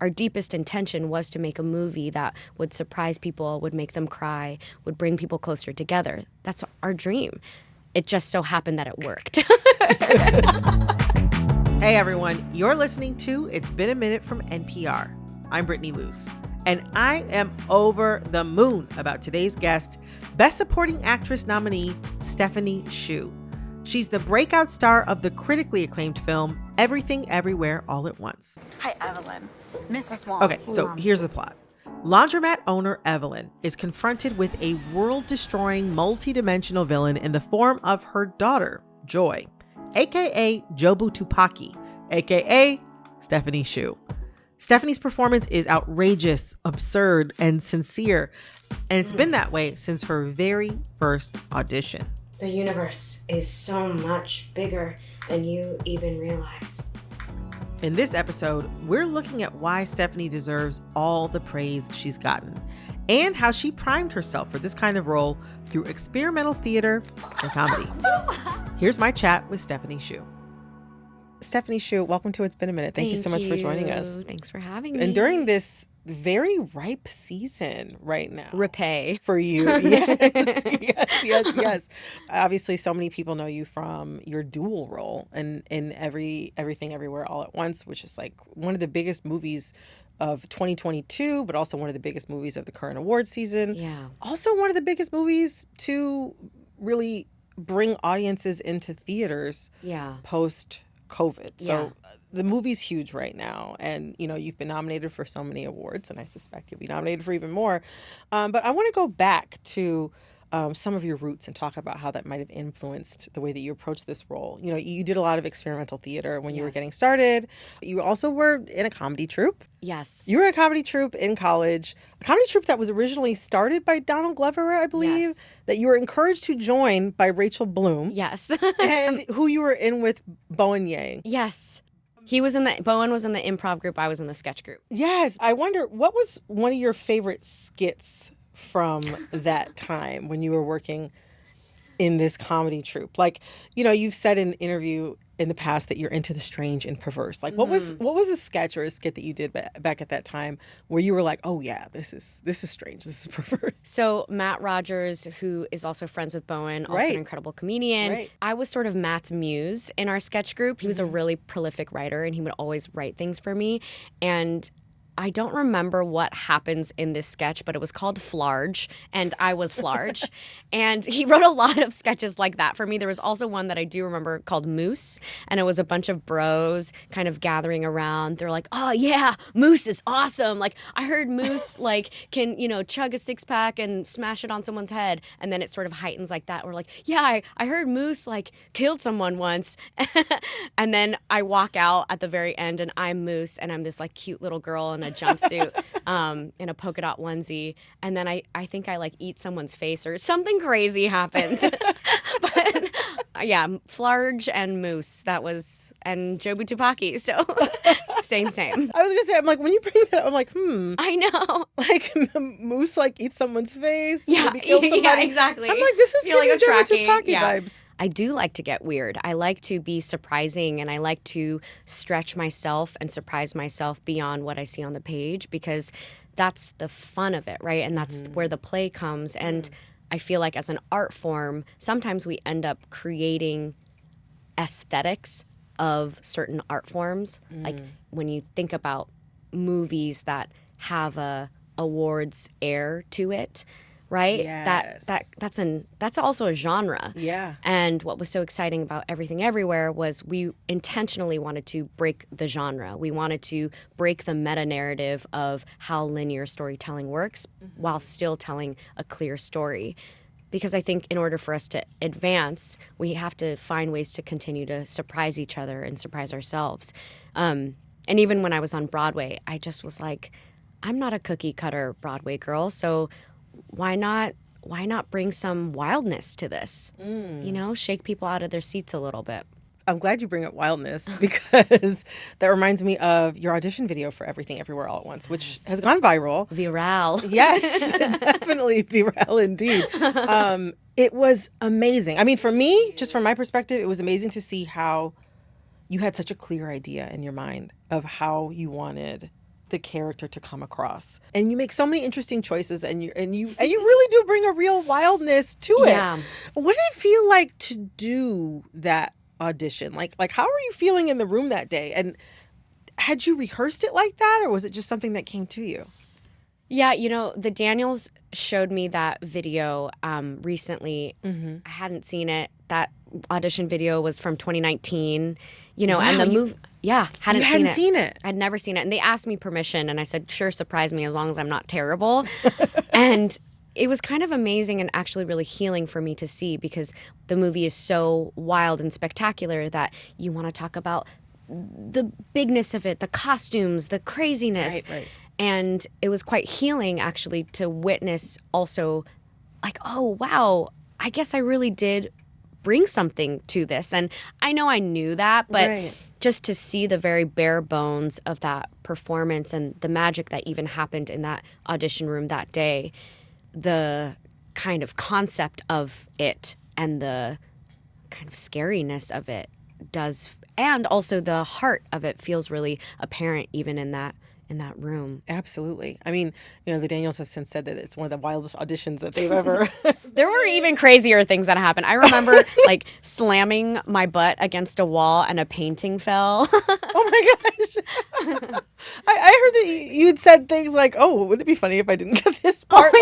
our deepest intention was to make a movie that would surprise people, would make them cry, would bring people closer together. That's our dream. It just so happened that it worked. Hey everyone, you're listening to It's Been a Minute from NPR. I'm Brittany Luse, and I am over the moon about today's guest, Best Supporting Actress nominee Stephanie Hsu. She's the breakout star of the critically acclaimed film Everything Everywhere All at Once. Hi, Evelyn. Mrs. Wang. Okay, so here's the plot. Laundromat owner Evelyn is confronted with a world-destroying, multi-dimensional villain in the form of her daughter, Joy, aka Jobu Tupaki, aka Stephanie Hsu. Stephanie's performance is outrageous, absurd, and sincere, and it's been that way since her very first audition. The universe is so much bigger than you even realize. In this episode, we're looking at why Stephanie deserves all the praise she's gotten and how she primed herself for this kind of role through experimental theater and comedy. Here's my chat with Stephanie Hsu. Stephanie Hsu, welcome to It's Been a Minute. Thank you so much for joining us. Thanks for having me. And during this very ripe season right now. Repay. For you. Yes. Obviously, so many people know you from your dual role in Everything Everywhere All at Once, which is like one of the biggest movies of 2022, but also one of the biggest movies of the current award season. Yeah. Also one of the biggest movies to really bring audiences into theaters post-COVID. So the movie's huge right now. And, you know, you've been nominated for so many awards, and I suspect you'll be nominated for even more. But I want to go back to some of your roots and talk about how that might have influenced the way that you approach this role. You know, you did a lot of experimental theater when you were getting started. You also were in a comedy troupe. Yes. You were in a comedy troupe in college, a comedy troupe that was originally started by Donald Glover, I believe, that you were encouraged to join by Rachel Bloom. Yes. And who you were in with Bowen Yang. Yes. Bowen was in the improv group. I was in the sketch group. Yes. I wonder, what was one of your favorite skits from that time when you were working in this comedy troupe? Like, you know, you've said in an interview in the past that you're into the strange and perverse. Like, what was a sketch or a skit that you did back at that time where you were like, oh yeah, this is strange, this is perverse? So Matt Rogers, who is also friends with Bowen, also an incredible comedian. I was sort of Matt's muse in our sketch group. He was a really prolific writer, and he would always write things for me. And I don't remember what happens in this sketch, but it was called Flarge, and I was Flarge. And he wrote a lot of sketches like that for me. There was also one that I do remember called Moose, and it was a bunch of bros kind of gathering around. They're like, oh yeah, Moose is awesome. Like, I heard Moose like can, you know, chug a six-pack and smash it on someone's head. And then it sort of heightens like that. We're like, yeah, I heard Moose like killed someone once. And then I walk out at the very end, and I'm Moose, and I'm this like cute little girl in a jumpsuit in a polka dot onesie, and then I think I like eat someone's face or something crazy happens. But yeah, Flarge and Moose, and Jobu Tupaki, so same. I was gonna say, I'm like, when you bring that up, I'm like, I know. Like, Moose like eats someone's face, yeah, maybe kill somebody. Yeah, exactly. I'm like, this is You're giving like Jobu Tupaki vibes. I do like to get weird. I like to be surprising, and I like to stretch myself and surprise myself beyond what I see on the page, because that's the fun of it, right? And that's where the play comes. And I feel like as an art form, sometimes we end up creating aesthetics of certain art forms. Like when you think about movies that have a awards air to it, right? Yes. That's also a genre. Yeah. And what was so exciting about Everything Everywhere was we intentionally wanted to break the genre. We wanted to break the meta-narrative of how linear storytelling works while still telling a clear story. Because I think in order for us to advance, we have to find ways to continue to surprise each other and surprise ourselves. And even when I was on Broadway, I just was like, I'm not a cookie cutter Broadway girl, so why not bring some wildness to this? You know, shake people out of their seats a little bit. I'm glad you bring up wildness, because that reminds me of your audition video for Everything Everywhere All at Once, which has gone viral. Viral. Yes, definitely viral indeed. It was amazing. I mean, for me, just from my perspective, it was amazing to see how you had such a clear idea in your mind of how you wanted the character to come across. And you make so many interesting choices, and you really do bring a real wildness to it. Yeah. What did it feel like to do that audition? Like how were you feeling in the room that day? And had you rehearsed it like that, or was it just something that came to you? Yeah, the Daniels showed me that video recently. Mm-hmm. I hadn't seen it. That audition video was from 2019, wow, and the movie, hadn't seen it. I'd never seen it. And they asked me permission, and I said, sure, surprise me as long as I'm not terrible. And it was kind of amazing and actually really healing for me to see, because the movie is so wild and spectacular that you want to talk about the bigness of it, the costumes, the craziness. Right. And it was quite healing, actually, to witness also, like, oh, wow, I guess I really did bring something to this. And I know I knew that, but just to see the very bare bones of that performance and the magic that even happened in that audition room that day, the kind of concept of it and the kind of scariness of it does, and also the heart of it feels really apparent even in that room. Absolutely. I mean, the Daniels have since said that it's one of the wildest auditions that they've ever. There were even crazier things that happened. I remember like slamming my butt against a wall and a painting fell. Oh my gosh. I heard that you'd said things like, "Oh, wouldn't it be funny if I didn't get this part?"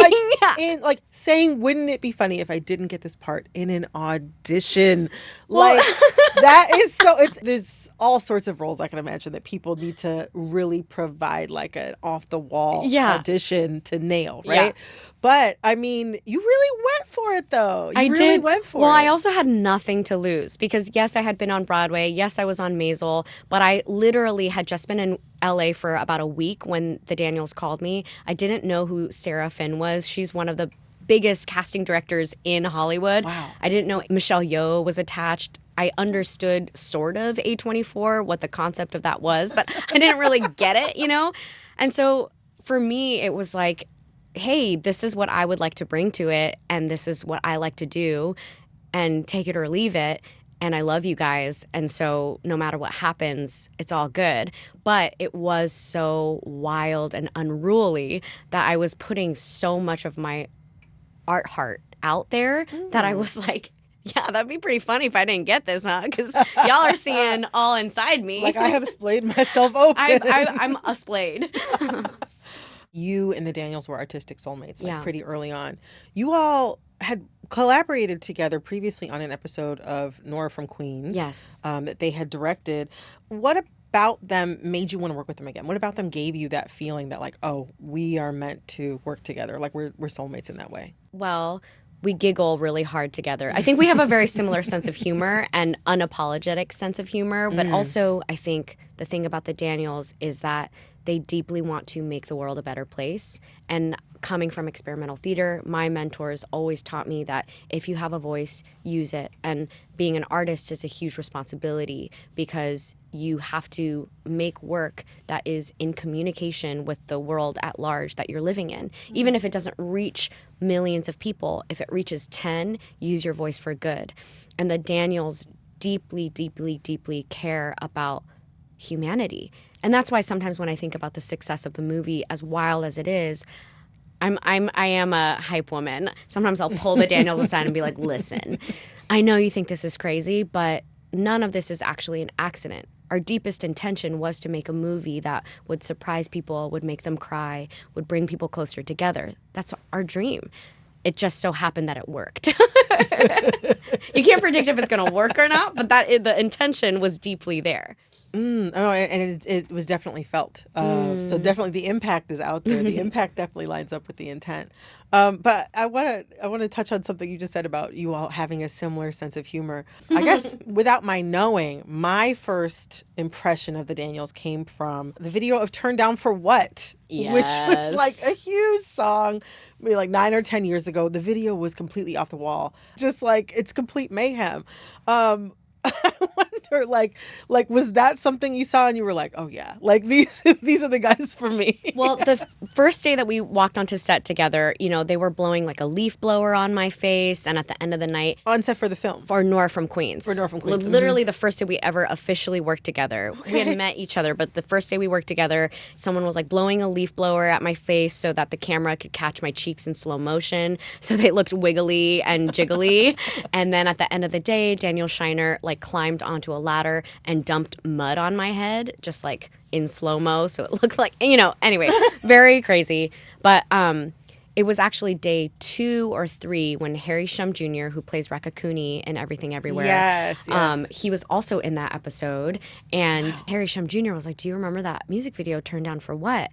Saying, "Wouldn't it be funny if I didn't get this part in an audition?" That is so. There's all sorts of roles I can imagine that people need to really provide like an off the wall audition to nail, right? Yeah. But I mean, you really went for it, though. I really went for it. Well, I also had nothing to lose because yes, I had been on Broadway. Yes, I was on Maisel, but I literally had just been in LA for about a week when the Daniels called me. I didn't know who Sarah Finn was. She's one of the biggest casting directors in Hollywood. Wow. I didn't know Michelle Yeoh was attached. I understood sort of A24, what the concept of that was, but I didn't really get it, And so for me, it was like, hey, this is what I would like to bring to it, and this is what I like to do, and take it or leave it. And I love you guys. And so no matter what happens, it's all good. But it was so wild and unruly that I was putting so much of my art heart out there that I was like, yeah, that'd be pretty funny if I didn't get this, huh? Because y'all are seeing all inside me. Like I have splayed myself open. I'm a splayed. You and the Daniels were artistic soulmates, pretty early on. You all had collaborated together previously on an episode of Nora From Queens. Yes. That they had directed. What about them made you want to work with them again? What about them gave you that feeling that like, oh, we are meant to work together? Like we're soulmates in that way? Well, we giggle really hard together. I think we have a very similar sense of humor and unapologetic sense of humor. But also, I think the thing about the Daniels is that they deeply want to make the world a better place. And coming from experimental theater, my mentors always taught me that if you have a voice, use it. And being an artist is a huge responsibility because you have to make work that is in communication with the world at large that you're living in. Even if it doesn't reach millions of people, if it reaches 10, use your voice for good. And the Daniels deeply, deeply, deeply care about humanity. And that's why sometimes when I think about the success of the movie, as wild as it is, I am a hype woman. Sometimes I'll pull the Daniels aside and be like, listen, I know you think this is crazy, but none of this is actually an accident. Our deepest intention was to make a movie that would surprise people, would make them cry, would bring people closer together. That's our dream. It just so happened that it worked. You can't predict if it's going to work or not, but the intention was deeply there. And it was definitely felt. So definitely the impact is out there. The impact definitely lines up with the intent. But I want to touch on something you just said about you all having a similar sense of humor. I guess without my knowing, my first impression of the Daniels came from the video of Turn Down for What? Yes. Which was like a huge song, maybe like 9 or 10 years ago. The video was completely off the wall. Just like it's complete mayhem. I wonder Or like was that something you saw and you were like, oh yeah, like these are the guys for me? Well, the first day that we walked onto set together, you know, they were blowing like a leaf blower on my face, and at the end of the night, on set for the film, for Nora From Queens. For Nora From Queens. Literally the first day we ever officially worked together. Okay. We had met each other, but the first day we worked together, someone was like blowing a leaf blower at my face so that the camera could catch my cheeks in slow motion, so they looked wiggly and jiggly. And then at the end of the day, Daniel Shiner like climbed onto a ladder and dumped mud on my head, just like in slow-mo, so it looked like, you know, anyway, very crazy. But it was actually day 2 or 3 when Harry Shum Jr., who plays Rakakuni in Everything Everywhere, yes. He was also in that episode. And Harry Shum Jr. was like, do you remember that music video, Turned Down for What?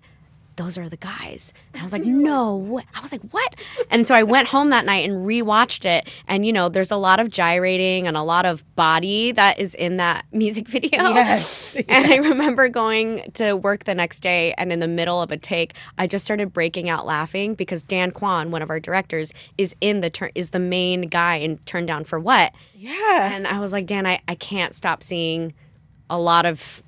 Those are the guys. And I was like, no. I was like, what? And so I went home that night and rewatched it. And, you know, there's a lot of gyrating and a lot of body that is in that music video. Yes. And I remember going to work the next day, and in the middle of a take, I just started breaking out laughing because Dan Kwan, one of our directors, is the main guy in Turned Down for What? Yeah. And I was like, Dan, I can't stop seeing a lot of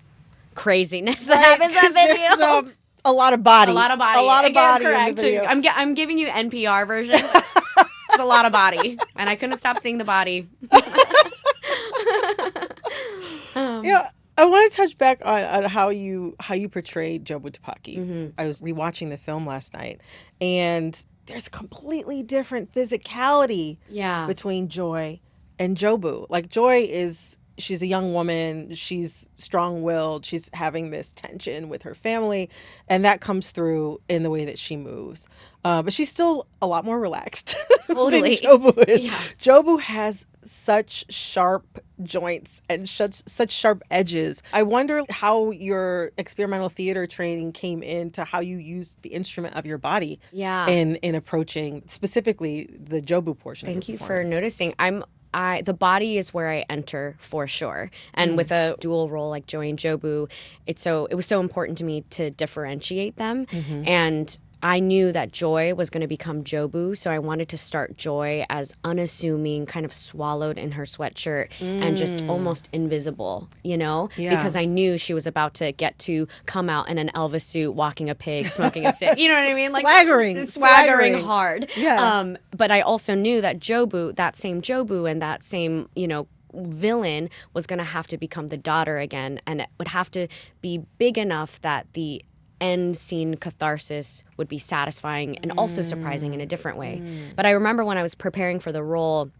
craziness that happens in that video. A lot of body. A lot of body. A lot of Again, body correct. in the video. I'm giving you NPR version. It's a lot of body, and I couldn't stop seeing the body. Yeah, I want to touch back on how you portrayed Jobu Tupaki. Mm-hmm. I was rewatching the film last night, and there's completely different physicality between Joy and Jobu. Like Joy she's a young woman, she's strong-willed, she's having this tension with her family, and that comes through in the way that she moves. But she's still a lot more relaxed Totally. than Jobu is. Yeah. Jobu has such sharp joints and such sharp edges. I wonder how your experimental theater training came into how you use the instrument of your body in approaching specifically the Jobu portion. Thank you for noticing. The body is where I enter for sure. And with a dual role like Joy and Jobu, it was so important to me to differentiate them. Mm-hmm. And I knew that Joy was going to become Jobu, so I wanted to start Joy as unassuming, kind of swallowed in her swatshirt and just almost invisible, you know? Yeah. Because I knew she was about to get to come out in an Elvis suit, walking a pig, smoking a stick. You know what I mean? Like swaggering hard. Yeah. But I also knew that Jobu, that same Jobu and that same, you know, villain was going to have to become the daughter again, and it would have to be big enough that the end scene catharsis would be satisfying and also surprising in a different way. But I remember when I was preparing for the role,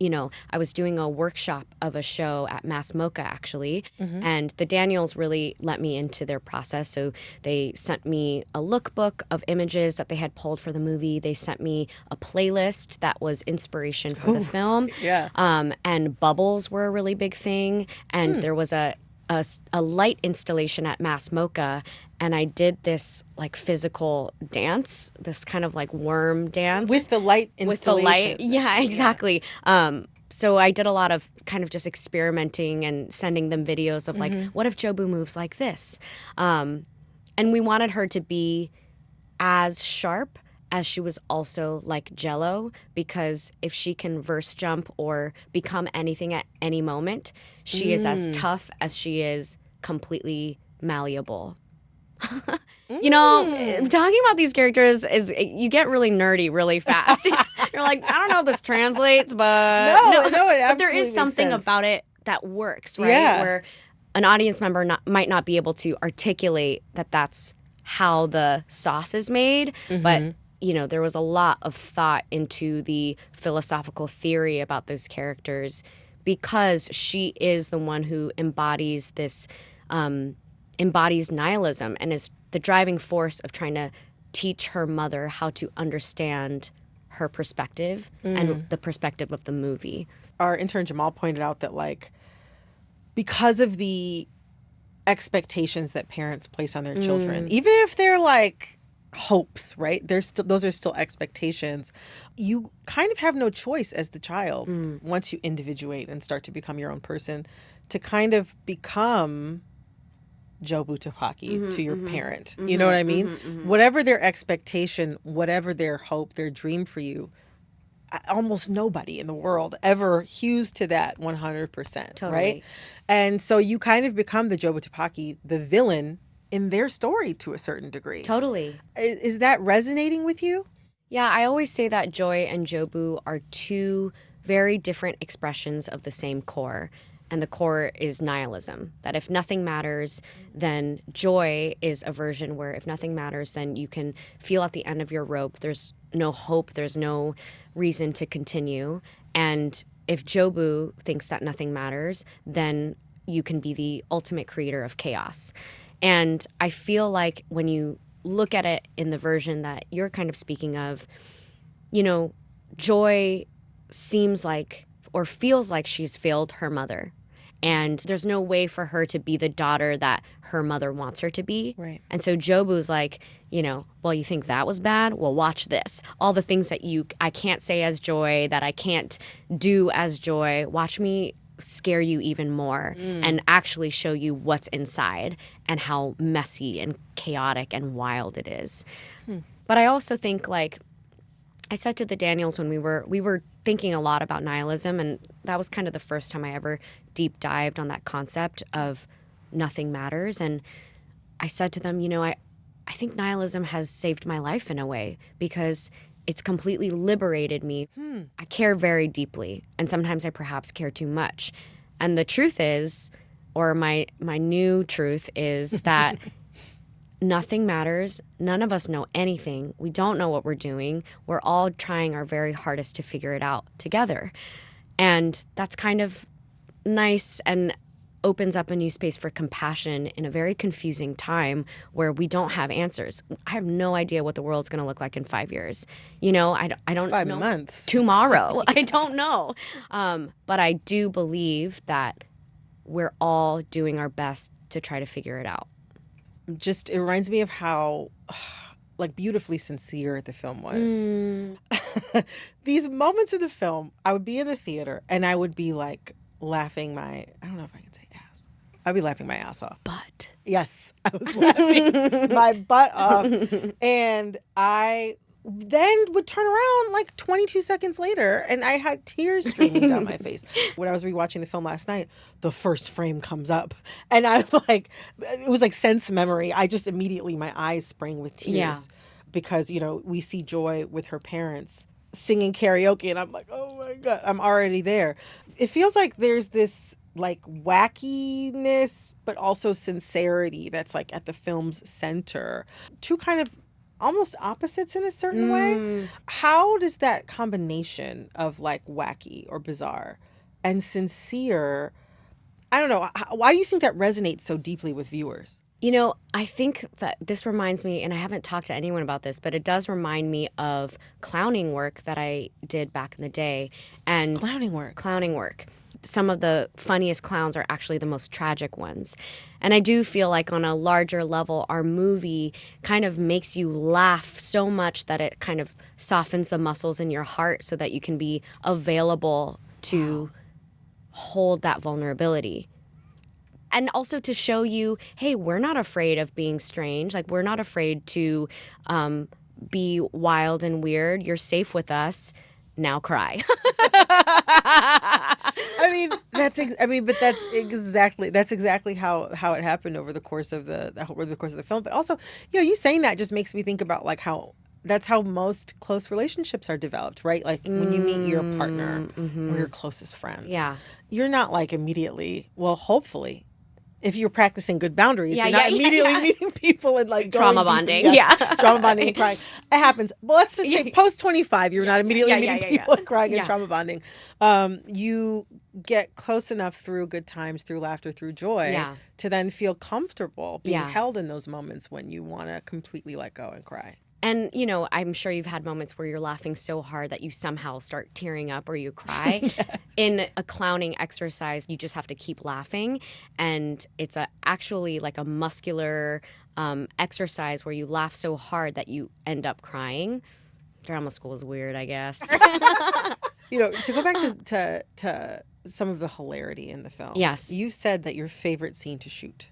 you know, I was doing a workshop of a show at Mass Mocha, actually, and the Daniels really let me into their process. So they sent me a lookbook of images that they had pulled for the movie. They sent me a playlist that was inspiration for the film. Yeah. And bubbles were a really big thing. And there was a light installation at Mass Mocha, and I did this like physical dance, this kind of like worm dance. With the light installation. With the light, yeah, exactly. Yeah. So I did a lot of kind of just experimenting and sending them videos of like, what if Jobu moves like this? And we wanted her to be as sharp as she was also like Jell-O, because if she can verse jump or become anything at any moment, she is as tough as she is completely malleable. You know, talking about these characters you get really nerdy really fast. You're like, I don't know if this translates, but no, it absolutely but there is something about it that works, right? Yeah. Where an audience member might not be able to articulate that that's how the sauce is made, but you know, there was a lot of thought into the philosophical theory about those characters because she is the one who embodies nihilism and is the driving force of trying to teach her mother how to understand her perspective and the perspective of the movie. Our intern Jamal pointed out that, like, because of the expectations that parents place on their children, even if they're like hopes, right? Those are still expectations. You kind of have no choice as the child once you individuate and start to become your own person to kind of become Jobu Tupaki to your parent. You know what I mean? Whatever their expectation, whatever their hope, their dream for you, almost nobody in the world ever hews to that 100%, Totally. right? And so you kind of become the Jobu Tupaki, the villain in their story to a certain degree. Totally. Is that resonating with you? Yeah, I always say that Joy and Jobu are two very different expressions of the same core. And the core is nihilism, that if nothing matters, then joy is a version where if nothing matters, then you can feel at the end of your rope, there's no hope, there's no reason to continue. And if Jobu thinks that nothing matters, then you can be the ultimate creator of chaos. And I feel like when you look at it in the version that you're kind of speaking of, you know, Joy seems like or feels like she's failed her mother. And there's no way for her to be the daughter that her mother wants her to be. Right. And so Jobu's like, you know, well, you think that was bad? Well, watch this. All the things that I can't say as Joy, that I can't do as Joy, watch me scare you even more and actually show you what's inside and how messy and chaotic and wild it is. But I also think, like, I said to the Daniels when we were thinking a lot about nihilism, and that was kind of the first time I ever deep dived on that concept of nothing matters. And I said to them, you know, I think nihilism has saved my life in a way because it's completely liberated me. I care very deeply, and sometimes I perhaps care too much. And the truth is, or my new truth is that nothing matters. None of us know anything. We don't know what we're doing. We're all trying our very hardest to figure it out together. And that's kind of nice and opens up a new space for compassion in a very confusing time where we don't have answers. I have no idea what the world's going to look like in 5 years. You know, I don't 5 know. months. Tomorrow. I don't know. But I do believe that we're all doing our best to try to figure it out. Just, it reminds me of how, like, beautifully sincere the film was. These moments in the film, I would be in the theater and I would be like laughing I don't know if I can say ass. I'd be laughing my ass off. But yes, I was laughing my butt off. And I then would turn around like 22 seconds later and I had tears streaming down my face. When I was rewatching the film last night, the first frame comes up and I'm like, it was like sense memory. I just immediately, my eyes sprang with tears because, you know, we see Joy with her parents singing karaoke and I'm like, oh my God, I'm already there. It feels like there's this like wackiness, but also sincerity that's like at the film's center. Two kind of almost opposites in a certain way. How does that combination of like wacky or bizarre and sincere, I don't know, why do you think that resonates so deeply with viewers? You know, I think that this reminds me, and I haven't talked to anyone about this, but it does remind me of clowning work that I did back in the day. And Clowning work. Some of the funniest clowns are actually the most tragic ones. And I do feel like on a larger level, our movie kind of makes you laugh so much that it kind of softens the muscles in your heart so that you can be available to hold that vulnerability. And also to show you, hey, we're not afraid of being strange. Like, we're not afraid to be wild and weird. You're safe with us. Now cry. That's exactly how it happened over the course of the film. But also, you know, you saying that just makes me think about like how that's how most close relationships are developed, right? Like when you meet your partner or your closest friends, you're not like immediately. Well, hopefully, if you're practicing good boundaries, you're not immediately meeting people and like trauma bonding. Trauma bonding and crying. It happens. Well, let's just say post 25, you're not immediately meeting people and crying and trauma bonding. You get close enough through good times, through laughter, through joy, to then feel comfortable being held in those moments when you want to completely let go and cry. And, you know, I'm sure you've had moments where you're laughing so hard that you somehow start tearing up or you cry. In a clowning exercise, you just have to keep laughing. And it's actually like a muscular exercise where you laugh so hard that you end up crying. Drama school is weird, I guess. You know, to go back to some of the hilarity in the film. Yes. You said that your favorite scene to shoot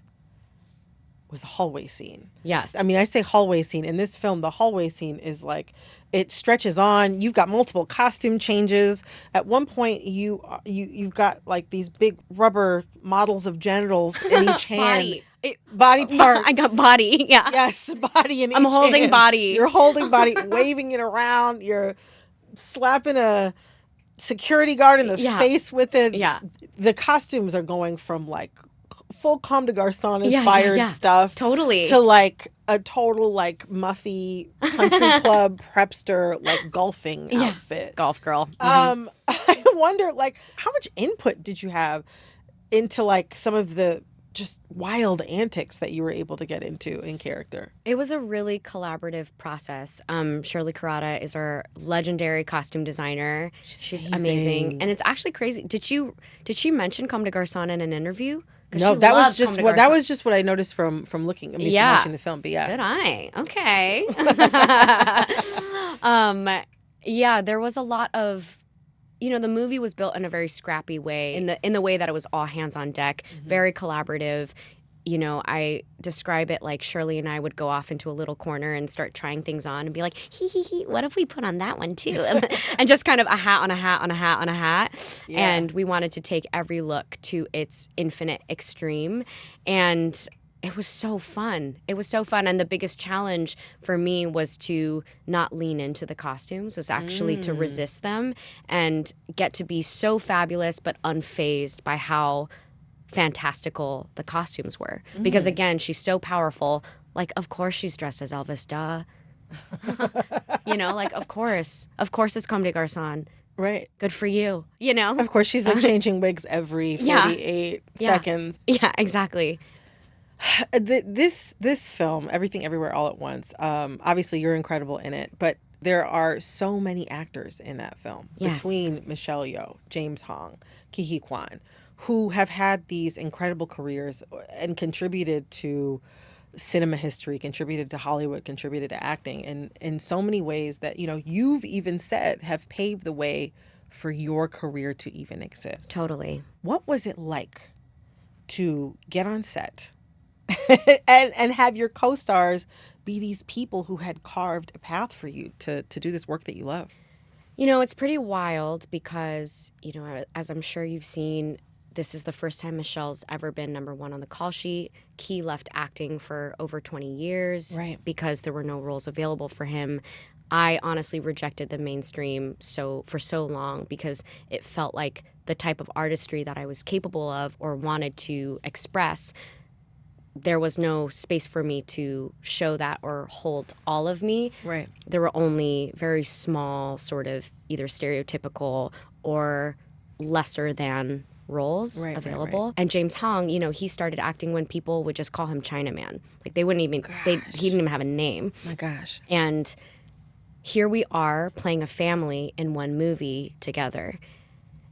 was the hallway scene. Yes. I mean, I say hallway scene. In this film, the hallway scene is like, it stretches on. You've got multiple costume changes. At one point, you've got like these big rubber models of genitals in each hand. Body parts. I got body. Yeah. Yes, body in each I'm holding hand. body. You're holding body, waving it around. You're slapping a security guard in the face with it. Yeah. The costumes are going from like full Comme des Garçons inspired stuff totally to like a total like muffy country club prepster like golfing outfit. Golf girl. I wonder like how much input did you have into like some of the just wild antics that you were able to get into in character? It was a really collaborative process. Shirley Kurata is our legendary costume designer. She's amazing. And it's actually crazy. Did she mention Comme des Garçons in an interview? No, that was just what I noticed from looking. I mean, from watching the film. But yeah, did I? Okay. There was a lot of, the movie was built in a very scrappy way, in the way that it was all hands on deck, very collaborative. I describe it like Shirley and I would go off into a little corner and start trying things on and be like, what if we put on that one too? And just kind of a hat on a hat on a hat on a hat. Yeah. And we wanted to take every look to its infinite extreme. And it was so fun. It was so fun. And the biggest challenge for me was to not lean into the costumes, was actually to resist them and get to be so fabulous but unfazed by how fantastical the costumes were. Because again, she's so powerful. Like, of course she's dressed as Elvis, duh. Like, of course it's Comme des Garçons. Right. Good for you, Of course she's like changing wigs every 48 seconds. Yeah, exactly. This film, Everything Everywhere All at Once, obviously you're incredible in it, but there are so many actors in that film. Yes. Between Michelle Yeoh, James Hong, Ke Quan, who have had these incredible careers and contributed to cinema history, contributed to Hollywood, contributed to acting in so many ways that, you've even said have paved the way for your career to even exist. Totally. What was it like to get on set and have your co-stars be these people who had carved a path for you to do this work that you love? It's pretty wild because, as I'm sure you've seen, this is the first time Michelle's ever been number one on the call sheet. Key left acting for over 20 years because there were no roles available for him. I honestly rejected the mainstream for so long because it felt like the type of artistry that I was capable of or wanted to express, there was no space for me to show that or hold all of me. Right. There were only very small sort of either stereotypical or lesser than roles available. Right. And James Hong, he started acting when people would just call him Chinaman. Like they wouldn't even, he didn't even have a name. My gosh. And here we are playing a family in one movie together.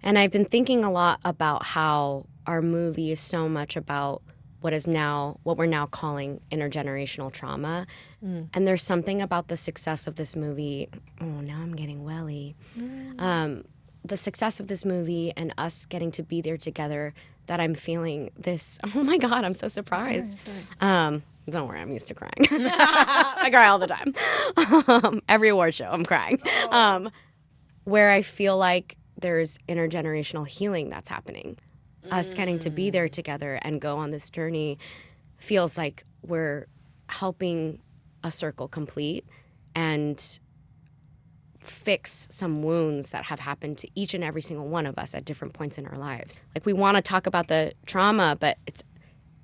And I've been thinking a lot about how our movie is so much about what we're now calling intergenerational trauma. And there's something about the success of this movie. Oh, now I'm getting welly. The success of this movie and us getting to be there together that I'm feeling this. Oh my God, I'm so surprised. Don't worry, I'm used to crying. I cry all the time. Every award show, I'm crying. Where I feel like there's intergenerational healing that's happening. Us getting to be there together and go on this journey feels like we're helping a circle complete and fix some wounds that have happened to each and every single one of us at different points in our lives. Like, we want to talk about the trauma, but it's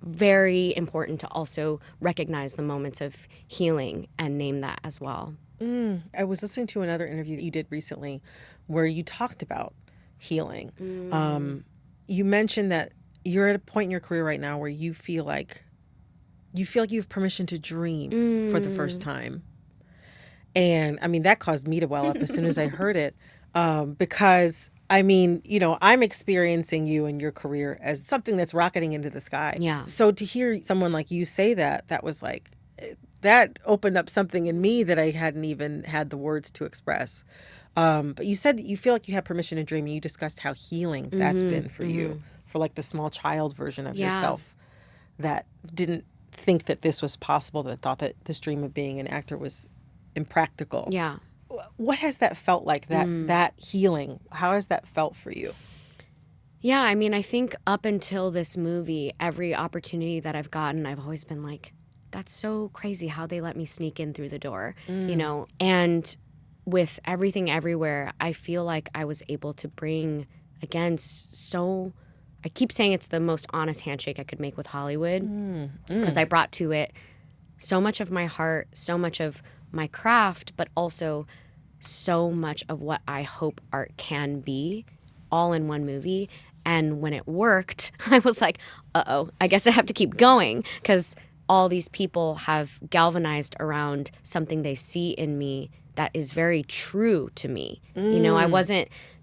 very important to also recognize the moments of healing and name that as well. I was listening to another interview that you did recently where you talked about healing. You mentioned that you're at a point in your career right now where you feel like you have permission to dream for the first time. And I mean, that caused me to well up as soon as I heard it, because I mean, I'm experiencing you and your career as something that's rocketing into the sky. Yeah. So to hear someone like you say that was like, that opened up something in me that I hadn't even had the words to express. But you said that you feel like you have permission to dream, and you discussed how healing that's been for you, for like the small child version of yourself that didn't think that this was possible, that thought that this dream of being an actor was impractical. Yeah. What has that felt like, that healing? How has that felt for you? Yeah, I mean, I think up until this movie, every opportunity that I've gotten, I've always been like, that's so crazy how they let me sneak in through the door, you know? And with Everything Everywhere, I feel like I was able to bring, again, I keep saying it's the most honest handshake I could make with Hollywood because I brought to it so much of my heart, so much of my craft, but also so much of what I hope art can be, all in one movie. And when it worked, I was like, uh-oh, I guess I have to keep going, because all these people have galvanized around something they see in me that is very true to me. You know,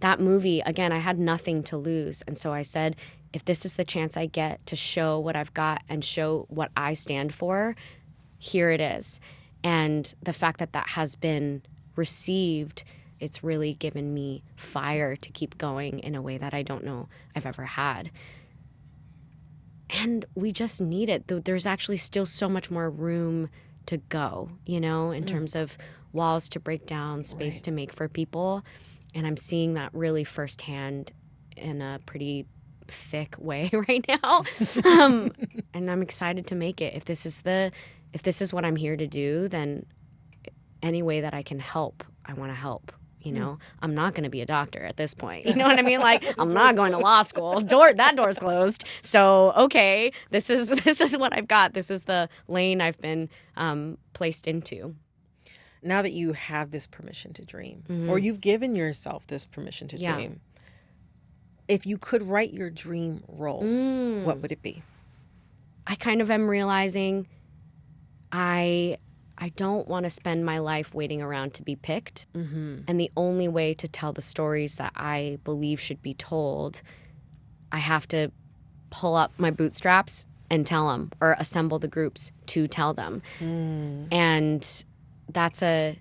that movie, again, I had nothing to lose. And so I said, if this is the chance I get to show what I've got and show what I stand for, here it is. And the fact that that has been received, it's really given me fire to keep going in a way that I don't know I've ever had. And we just need it. There's actually still so much more room to go, you know, in terms of walls to break down, space to make for people. And I'm seeing that really firsthand in a pretty thick way right now. And I'm excited to make it. If this is what I'm here to do, then any way that I can help, I want to help. You know, I'm not going to be a doctor at this point. You know what I mean? Like, I'm not going to law school. That door's closed. So, okay, this is what I've got. This is the lane I've been placed into. Now that you have this permission to dream, or you've given yourself this permission to dream, if you could write your dream role, what would it be? I kind of am realizing I don't want to spend my life waiting around to be picked. And the only way to tell the stories that I believe should be told, I have to pull up my bootstraps and tell them, or assemble the groups to tell them. And that's an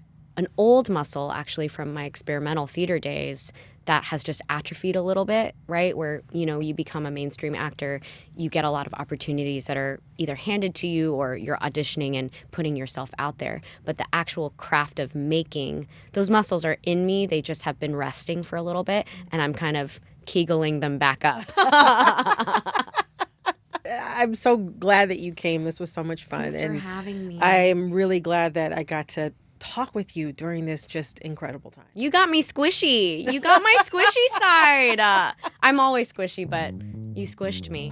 old muscle, actually, from my experimental theater days that has just atrophied a little bit, right? Where, you know, you become a mainstream actor, you get a lot of opportunities that are either handed to you or you're auditioning and putting yourself out there. But the actual craft of making, those muscles are in me. They just have been resting for a little bit, and I'm kind of kegeling them back up. I'm so glad that you came. This was so much fun. Thanks for having me. I'm really glad that I got to talk with you during this just incredible time. You got me squishy. You got my squishy side. I'm always squishy, but you squished me.